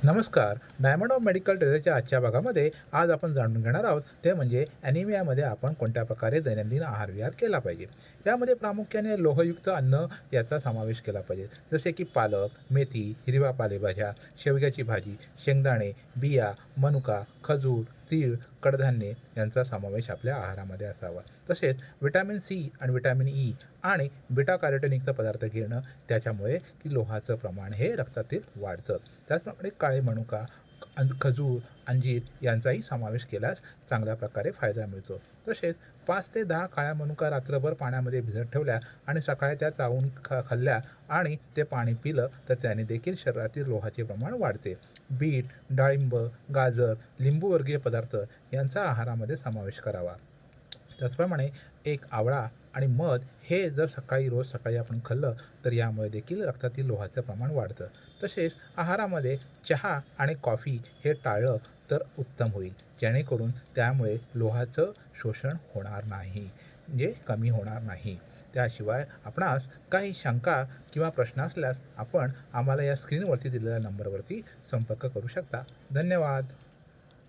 नमस्कार. Diamond of medical ट्रेडरच्या आजच्या भागामध्ये आज आपण जाणून घेणार आहोत ते म्हणजे ॲनिमियामध्ये आपण कोणत्या प्रकारे दैनंदिन आहार विहार केला पाहिजे. यामध्ये प्रामुख्याने लोहयुक्त अन्न याचा समावेश केला पाहिजे, जसे की पालक, मेथी, हिरव्या पालेभाज्या, शेवग्याची भाजी, शेंगदाणे, बिया, मनुका, खजूर, तीळ, कडधान्ये यांचा समावेश आपल्या आहारामध्ये असावा. तसेच विटॅमिन सी आणि विटॅमिन ई आणि बीटा कॅरोटीनयुक्त पदार्थ घेणं, त्याच्यामुळे की लोहाचं प्रमाण हे रक्तातील वाढतं. त्याचप्रमाणे काळे मनुका, खजूर, अंजीर यांचाही समावेश केल्यास चांगल्या प्रकारे फायदा मिळतो. तसेच 5 ते 10 काळ्या मनुका रात्रभर पाण्यामध्ये भिजत ठेवल्या आणि सकाळी त्या चावून खाल्ल्या आणि ते पाणी पिलं तर त्याने देखील शरीरातील लोहाचे प्रमाण वाढते. बीट, डाळिंब, गाजर, लिंबूवर्गीय पदार्थ यांचा आहारामध्ये समावेश करावा. त्याचप्रमाणे एक आवळा आणि मध हे जर रोज सकाळी आपण खाल्लं तर यामुळे देखील रक्तातील लोहाचं प्रमाण वाढतं. तसेच आहारामध्ये चहा आणि कॉफी हे टाळलं तर उत्तम होईल, जेणेकरून त्यामुळे लोहाचं शोषण होणार नाही, म्हणजे कमी होणार नाही. त्याशिवाय आपणास काही शंका किंवा प्रश्न असल्यास आपण आम्हाला या स्क्रीनवरती दिलेल्या नंबरवरती संपर्क करू शकता. धन्यवाद.